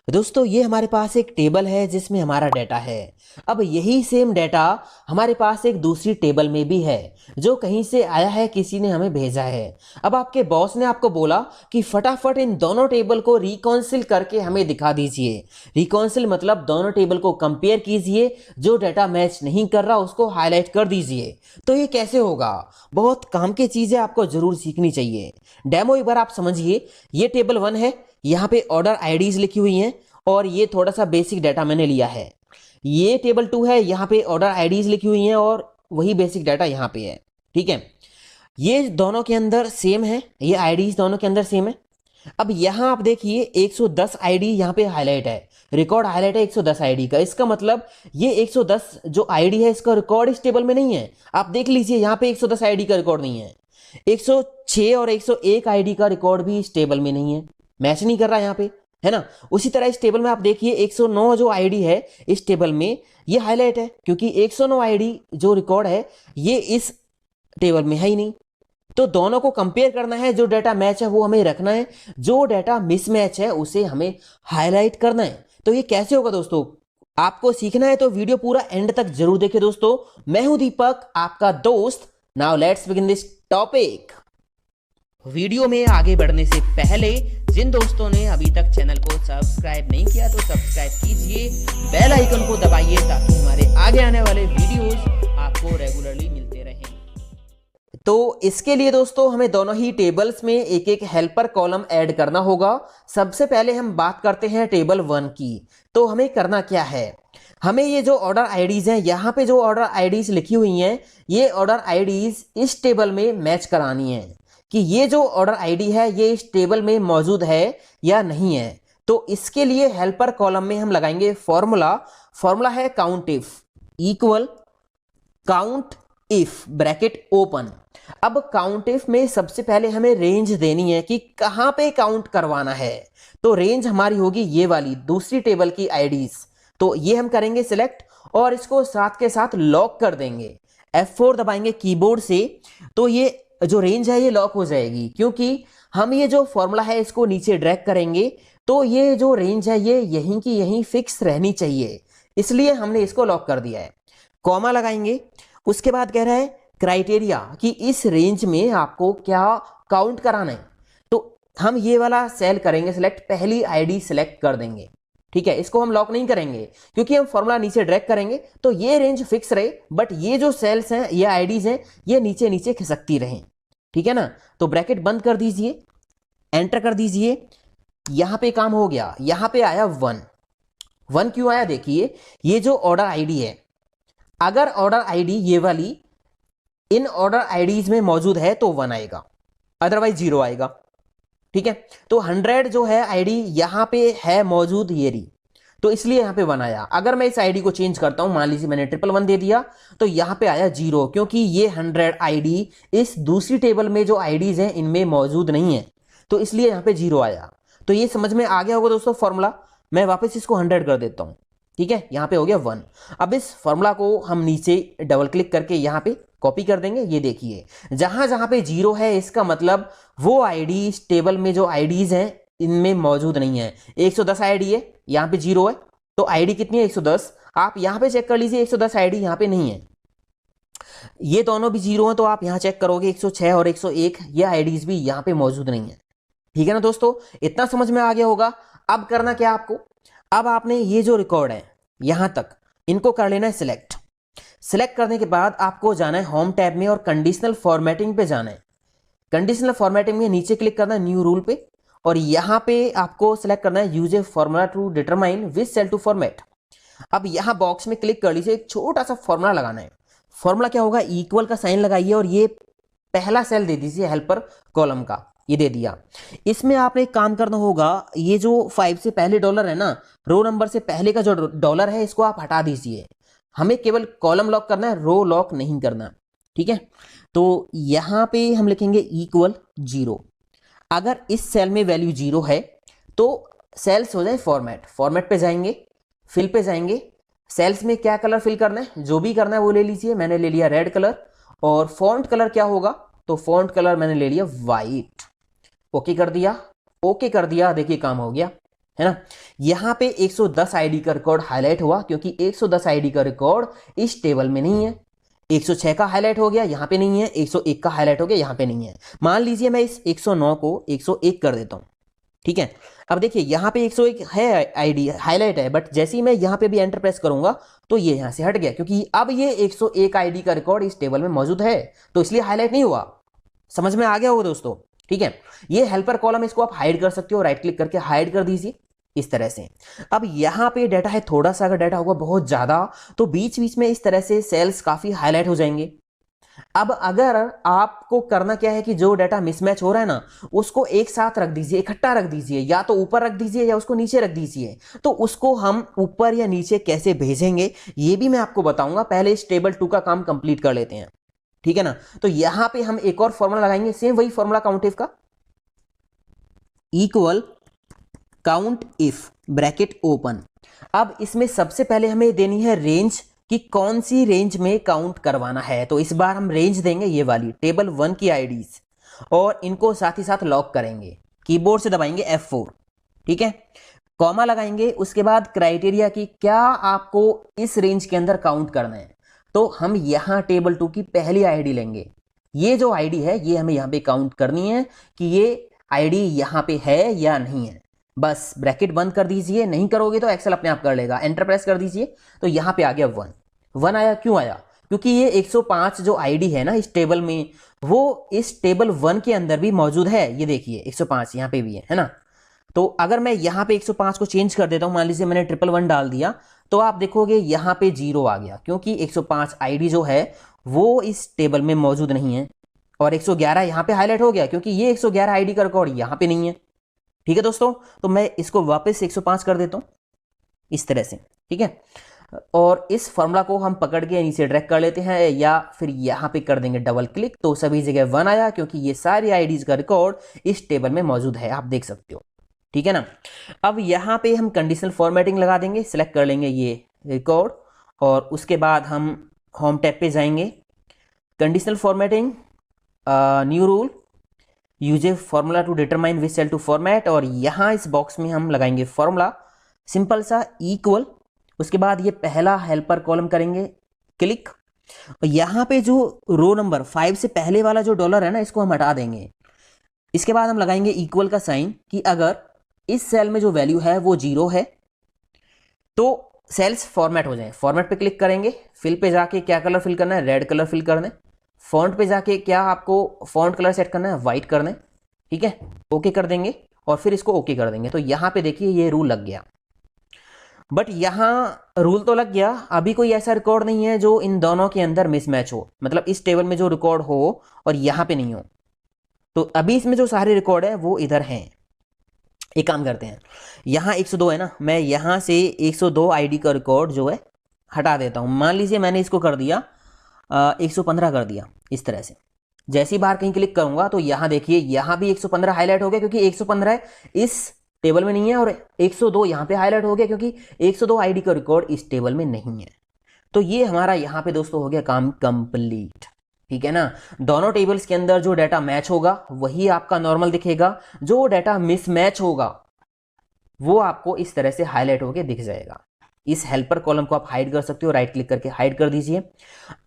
दोस्तों ये हमारे पास एक टेबल है जिसमें हमारा डाटा है। अब यही सेम डाटा हमारे पास एक दूसरी टेबल में भी है जो कहीं से आया है, किसी ने हमें भेजा है। अब आपके बॉस ने आपको बोला कि फटाफट इन दोनों टेबल को रिकॉन्सिल करके हमें दिखा दीजिए। रिकॉन्सिल मतलब दोनों टेबल को कंपेयर कीजिए, जो डाटा मैच नहीं कर रहा उसको हाईलाइट कर दीजिए। तो ये कैसे होगा? बहुत काम की चीज़ है, आपको जरूर सीखनी चाहिए। डेमो एक बार आप समझिए। ये टेबल 1 है, यहाँ पे ऑर्डर आईडीज लिखी हुई हैं और ये थोड़ा सा बेसिक डाटा मैंने लिया है। ये टेबल 2 है, यहाँ पे ऑर्डर आईडीज लिखी हुई हैं और वही बेसिक डाटा यहाँ पे है। ठीक है, ये दोनों के अंदर सेम है, ये आईडीज दोनों के अंदर सेम है। अब यहाँ आप देखिए 110 आईडी यहाँ पे हाईलाइट है, रिकॉर्ड हाईलाइट है 110 आईडी का। इसका मतलब ये 110 जो आईडी है इसका रिकॉर्ड इस टेबल में नहीं है। आप देख लीजिए यहाँ पे 110 आईडी का रिकॉर्ड नहीं है। 106 और 101 आईडी का रिकॉर्ड भी इस टेबल में नहीं है, मैच नहीं कर रहा यहाँ पे, है ना। उसी तरह इस टेबल में आप देखिए 109 जो आईडी है इस टेबल में ये हाईलाइट है, क्योंकि 109 आईडी जो रिकॉर्ड है ये इस टेबल में है ही नहीं। तो दोनों को कंपेयर करना है, जो डाटा मैच है वो हमें रखना है, जो डाटा मिसमैच है उसे हमें हाईलाइट करना है। तो ये कैसे होगा दोस्तों? आपको सीखना है तो वीडियो पूरा एंड तक जरूर देखिए दोस्तों। मैं हूं दीपक, आपका दोस्त। Now let's begin this topic. Video में आगे बढ़ने से पहले जिन दोस्तों ने अभी तक चैनल को सब्सक्राइब नहीं किया तो सब्सक्राइब कीजिए, बेल आइकन को दबाइए ताकि हमारे आगे आने वाले वीडियोस आपको रेगुलरली मिलते रहें। तो इसके लिए दोस्तों हमें दोनों ही टेबल्स में एक एक हेल्पर कॉलम ऐड करना होगा। सबसे पहले हम बात करते हैं टेबल 1 की। तो हमें करना क्या है, हमें ये जो ऑर्डर आईडीज हैं, यहाँ पे जो ऑर्डर आईडीज लिखी हुई हैं, ये ऑर्डर आईडीज इस टेबल में मैच करानी है कि ये जो ऑर्डर आईडी है ये इस टेबल में मौजूद है या नहीं है। तो इसके लिए हेल्पर कॉलम में हम लगाएंगे फॉर्मूला है count if equal count if bracket open. अब काउंट इफ में सबसे पहले हमें रेंज देनी है कि कहां पे काउंट करवाना है। तो रेंज हमारी होगी ये वाली दूसरी टेबल की आईडीज। तो ये हम करेंगे सिलेक्ट और इसको साथ के साथ लॉक कर देंगे। F4 दबाएंगे कीबोर्ड से, तो ये जो रेंज है ये लॉक हो जाएगी, क्योंकि हम ये जो फॉर्मूला है इसको नीचे ड्रैग करेंगे तो ये जो रेंज है ये यहीं की यहीं फिक्स रहनी चाहिए, इसलिए हमने इसको लॉक कर दिया है। कॉमा लगाएंगे, उसके बाद कह रहा है क्राइटेरिया कि इस रेंज में आपको क्या काउंट कराना है। तो हम ये वाला सेल करेंगे सिलेक्ट, पहली आईडी सिलेक्ट कर देंगे। ठीक है, इसको हम लॉक नहीं करेंगे क्योंकि हम फॉर्मूला नीचे ड्रैग करेंगे तो ये रेंज फिक्स रहे, बट ये जो सेल्स हैं ये आईडीज हैं ये नीचे नीचे खिसकती रहें। ठीक है ना। तो ब्रैकेट बंद कर दीजिए, एंटर कर दीजिए। यहां पे काम हो गया, यहां पे आया 1 क्यों आया? देखिए ये जो ऑर्डर आईडी है, अगर ऑर्डर आईडी ये वाली इन ऑर्डर आईडीज में मौजूद है तो 1 आएगा, अदरवाइज 0 आएगा। ठीक है, तो 100 जो है आईडी यहां पे है मौजूद ये रही, तो इसलिए यहां पे 1 आया। अगर मैं इस आईडी को चेंज करता हूं, मान लीजिए मैंने 111 दे दिया, तो यहां पे आया 0, क्योंकि ये 100 आईडी इस दूसरी टेबल में जो आईडीज हैं इनमें मौजूद नहीं है, तो इसलिए यहां पे 0 आया। तो ये समझ में आ गया होगा दोस्तों फॉर्मूला। मैं वापस इसको 100 कर देता हूं। ठीक है, यहां पे हो गया 1। अब इस फॉर्मूला को हम नीचे डबल क्लिक करके यहां पे कॉपी कर देंगे। ये देखिए जहां जहां पे 0 है इसका मतलब वो आईडी इस टेबल में जो आईडीज हैं इनमें मौजूद नहीं है। 110 आईडी है, यहाँ पे 0 है, तो आईडी कितनी है? 110। आप यहाँ पे चेक कर लीजिए, 110 आईडी यहाँ पे नहीं है, ये दोनों भी 0 है, तो आप यहाँ चेक करोगे 106 और 101 ये आईडीज भी यहाँ पे मौजूद नहीं है। ठीक है ना दोस्तों, इतना समझ में आ गया होगा। अब करना क्या आपको, अब आपने ये जो रिकॉर्ड है यहां तक इनको कर लेना है सिलेक्ट। सिलेक्ट करने के बाद आपको जाना है होम टैब में और कंडीशनल फॉर्मेटिंग पे जाना है। कंडीशनल फॉर्मेटिंग में नीचे क्लिक करना है न्यू रूल पे, और यहां पे आपको सिलेक्ट करना है use a formula to determine which cell to format. अब यहां बॉक्स में क्लिक कर लीजिए, एक छोटा सा फॉर्मूला लगाना है। फॉर्मूला क्या होगा? इक्वल का साइन लगाइए और ये पहला सेल दे दीजिए हेल्पर कॉलम का, ये दे दिया। इसमें आपने एक काम करना होगा, ये जो 5 से पहले डॉलर है ना, रो नंबर से पहले का जो डॉलर है इसको आप हटा दीजिए। हमें केवल कॉलम लॉक करना है, रो लॉक नहीं करना। ठीक है, तो यहां पे हम लिखेंगे इक्वल 0। अगर इस सेल में वैल्यू 0 है तो सेल्स हो जाए फॉर्मेट पे जाएंगे, फिल पे जाएंगे। सेल्स में क्या कलर फिल करना है, जो भी करना है वो ले लीजिए। मैंने ले लिया रेड कलर, और फॉन्ट कलर क्या होगा, तो फॉन्ट कलर मैंने ले लिया वाइट। ओके कर दिया, ओके कर दिया, देखिए काम हो गया। है ना। यहाँ पे 110 आईडी का रिकॉर्ड हाईलाइट हुआ क्योंकि 110 आईडी का रिकॉर्ड इस टेबल में नहीं है। 106 का हाईलाइट हो गया, यहाँ पे नहीं है। 101 का हाईलाइट हो गया, यहाँ पे नहीं है। मान लीजिए मैं इस 109 को 101 कर देता हूँ, ठीक है। अब देखिए यहाँ पे 101 है आईडी हाईलाइट है, बट जैसे ही मैं यहाँ पे भी एंटर प्रेस करूंगा तो ये यहाँ से हट गया क्योंकि अब ये 101 आईडी का रिकॉर्ड इस टेबल में मौजूद है, तो इसलिए हाईलाइट नहीं हुआ। समझ में आ गया होगा दोस्तों, ठीक है। ये हेल्पर कॉलम, इसको आप हाइड कर सकते हो, राइट क्लिक करके हाइड कर दीजिए इस तरह से। अब यहाँ पे डाटा है थोड़ा सा, अगर डाटा होगा बहुत ज्यादा तो बीच बीच में इस तरह से सेल्स काफी हाईलाइट हो जाएंगे। अब अगर आपको करना क्या है कि जो डाटा मिसमैच हो रहा है ना, उसको एक साथ रख दीजिए, इकट्ठा रख दीजिए, या तो ऊपर रख दीजिए या उसको नीचे रख दीजिए। तो उसको हम ऊपर या नीचे कैसे भेजेंगे ये भी मैं आपको बताऊंगा। पहले इस टेबल 2 का काम कंप्लीट कर लेते हैं, ठीक है ना। तो यहां पे हम एक और फॉर्मूला लगाएंगे, सेम वही फॉर्मूला काउंट इफ का, equal count if bracket open. अब इसमें सबसे पहले हमें देनी है रेंज, कि कौन सी रेंज में काउंट करवाना है। तो इस बार हम रेंज देंगे ये वाली टेबल 1 की आईडीज, और इनको साथ ही साथ लॉक करेंगे, कीबोर्ड से दबाएंगे F4, ठीक है। कॉमा लगाएंगे, उसके बाद क्राइटेरिया की क्या आपको इस रेंज के अंदर काउंट करना है। तो हम यहां टेबल 2 की पहली आईडी लेंगे, ये जो आईडी है ये हमें यहां पे काउंट करनी है कि ये आईडी यहां पे है या नहीं है। बस ब्रैकेट बंद कर दीजिए, नहीं करोगे तो एक्सेल अपने आप कर लेगा। एंटर प्रेस कर दीजिए, तो यहां पे आ गया 1 आया। क्यों आया? क्योंकि ये 105 जो आईडी है ना इस टेबल में, वो इस टेबल 1 के अंदर भी मौजूद है। ये देखिए 105 यहाँ पे भी है ना। तो अगर मैं यहाँ पे 105 को चेंज कर देता हूँ, मान लीजिए मैंने 111 डाल दिया, तो आप देखोगे यहाँ पे 0 आ गया, क्योंकि 105 आईडी जो है वो इस टेबल में मौजूद नहीं है। और 111 यहाँ पे हाईलाइट हो गया क्योंकि ये 111 आईडी का रिकॉर्ड यहाँ पे नहीं है, ठीक है दोस्तों। तो मैं इसको वापस 105 कर देता हूँ इस तरह से, ठीक है। और इस फॉर्मूला को हम पकड़ के नीचे ड्रैग कर लेते हैं, या फिर यहाँ पे कर देंगे डबल क्लिक, तो सभी जगह 1 आया क्योंकि ये सारी आईडीज का रिकॉर्ड इस टेबल में मौजूद है, आप देख सकते हो, ठीक है ना। अब यहाँ पे हम कंडीशनल फॉर्मेटिंग लगा देंगे, सिलेक्ट कर लेंगे ये रिकॉर्ड, और उसके बाद हम होम टैब पे जाएंगे, conditional formatting, new rule, use a formula to determine which cell to format, और यहाँ इस बॉक्स में हम लगाएंगे फॉर्मूला सिंपल सा इक्वल। उसके बाद ये पहला हेल्पर कॉलम करेंगे क्लिक, और यहाँ पे जो रो नंबर 5 से पहले वाला जो डॉलर है ना, इसको हम हटा देंगे। इसके बाद हम लगाएंगे इक्वल का साइन, कि अगर इस सेल में जो वैल्यू है वो 0 है तो सेल्स फॉर्मेट हो जाए। फॉर्मेट पे क्लिक करेंगे, फिल पे जाके क्या कलर फिल करना है, रेड कलर फिल करना है। फॉन्ट पे जाके क्या आपको फॉन्ट कलर सेट करना है, व्हाइट करना है, ठीक है। ओके कर देंगे, और फिर इसको ओके कर देंगे। तो यहाँ पे देखिए ये रूल लग गया। बट यहाँ रूल तो लग गया, अभी कोई ऐसा रिकॉर्ड नहीं है जो इन दोनों के अंदर मिसमैच हो, मतलब इस टेबल में जो रिकॉर्ड हो और यहाँ पे नहीं हो। तो अभी इसमें जो सारे रिकॉर्ड है वो इधर हैं। एक काम करते हैं, यहाँ 102 है ना, मैं यहाँ से 102 आईडी का रिकॉर्ड जो है हटा देता हूँ। मान लीजिए मैंने इसको कर दिया 115 कर दिया इस तरह से। जैसे ही बाहर कहीं क्लिक करूंगा तो यहाँ देखिए यहाँ भी 115 हाईलाइट हो गया क्योंकि 115 इस टेबल में नहीं है, और 102 यहाँ पे हाईलाइट हो गया क्योंकि 102 आईडी का रिकॉर्ड इस टेबल में नहीं है। तो ये हमारा यहाँ पे दोस्तों हो गया काम कंप्लीट, ठीक है ना। दोनों टेबल्स के अंदर जो डाटा मैच होगा वही आपका नॉर्मल दिखेगा, जो डाटा मिसमैच होगा वो आपको इस तरह से हाईलाइट होके दिख जाएगा। इस हेल्पर कॉलम को आप हाइड कर सकते हो, राइट क्लिक करके हाइड कर दीजिए।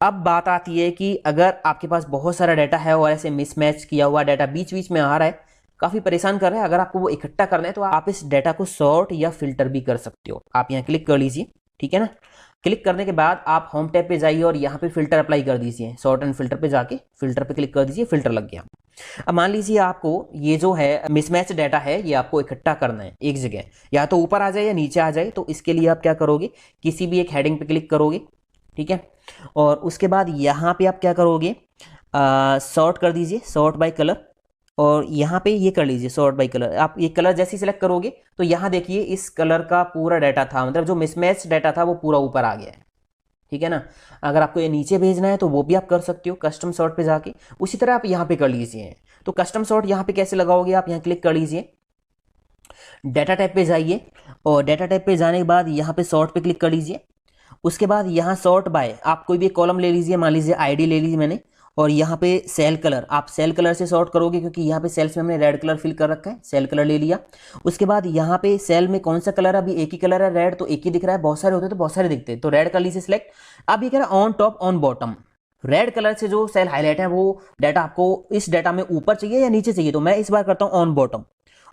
अब बात आती है कि अगर आपके पास बहुत सारा डाटा है और ऐसे मिसमैच किया हुआ डाटा बीच बीच में आ रहा है, काफी परेशान कर रहा है, अगर आपको वो इकट्ठा करना है तो आप इस डाटा को सॉर्ट या फिल्टर भी कर सकते हो। आप यहाँ क्लिक कर लीजिए, ठीक है ना। क्लिक करने के बाद आप होम टैब पे जाइए और यहाँ पे फिल्टर अप्लाई कर दीजिए। सॉर्ट एंड फिल्टर पे जाके फिल्टर पे क्लिक कर दीजिए, फिल्टर लग गया। अब मान लीजिए आपको ये जो है मिसमैच डाटा है ये आपको इकट्ठा करना है एक जगह, या तो ऊपर आ जाए या नीचे आ जाए। तो इसके लिए आप क्या करोगे, किसी भी एक हेडिंग पे क्लिक करोगे, ठीक है। और उसके बाद यहाँ पे आप क्या करोगे, सॉर्ट कर दीजिए, सॉर्ट बाय कलर, और यहाँ पे ये कर लीजिए सॉर्ट बाय कलर। आप ये कलर जैसे ही सिलेक्ट करोगे तो यहाँ देखिए इस कलर का पूरा डाटा था, मतलब जो मिसमैच डाटा था वो पूरा ऊपर आ गया है, ठीक है ना। अगर आपको ये नीचे भेजना है तो वो भी आप कर सकते हो कस्टम सॉर्ट पे जाके। उसी तरह आप यहाँ पे कर लीजिए। तो कस्टम सॉर्ट यहाँ पे कैसे लगाओगे, आप यहाँ क्लिक कर लीजिए, डाटा टाइप पे जाइए, और डाटा टाइप पे जाने के बाद यहाँ पे सॉर्ट पे क्लिक कर लीजिए। उसके बाद यहाँ सॉर्ट बाय, आप कोई भी एक कॉलम ले लीजिए, मान लीजिए आईडी ले लीजिए मैंने, और यहाँ पे सेल कलर, आप सेल कलर से सॉर्ट करोगे क्योंकि यहाँ पे सेल्स में हमने रेड कलर फिल कर रखा है, सेल कलर ले लिया। उसके बाद यहाँ पे सेल में कौन सा कलर है, अभी एक ही कलर है रेड, तो एक ही दिख रहा है, बहुत सारे होते तो बहुत सारे दिखते, तो रेड कर लीजिए सिलेक्ट। अब ये कह रहा है on top on bottom, red colour से जो सेल हाईलाइट है वो डाटा आपको इस डाटा में ऊपर चाहिए या नीचे चाहिए, तो मैं इस बार करता हूँ ऑन बॉटम।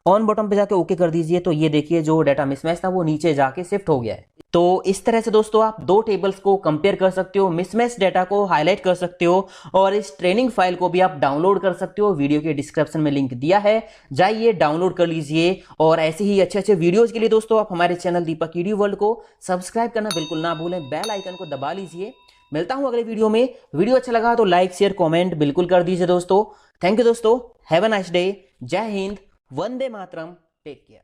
ऑन बॉटम पे जाके ओके कर दीजिए, तो ये देखिए जो डाटा मिसमैच था वो नीचे जाके शिफ्ट हो गया है। तो इस तरह से दोस्तों आप दो टेबल्स को कंपेयर कर सकते हो, मिसमैच डाटा को हाईलाइट कर सकते हो, और इस ट्रेनिंग फाइल को भी आप डाउनलोड कर सकते हो। वीडियो के डिस्क्रिप्शन में लिंक दिया है, जाइए डाउनलोड कर लीजिए। और ऐसे ही अच्छे अच्छे वीडियोज के लिए दोस्तों आप हमारे चैनल दीपक ईडी वर्ल्ड को सब्सक्राइब करना बिल्कुल ना भूलें, बेल आइकन को दबा लीजिए। मिलता हूं अगले वीडियो में। वीडियो अच्छा लगा तो लाइक शेयर कमेंट बिल्कुल कर दीजिए दोस्तों। थैंक यू दोस्तों, हैव अ नाइस डे, जय हिंद, वंदे मातरम, टेक केयर।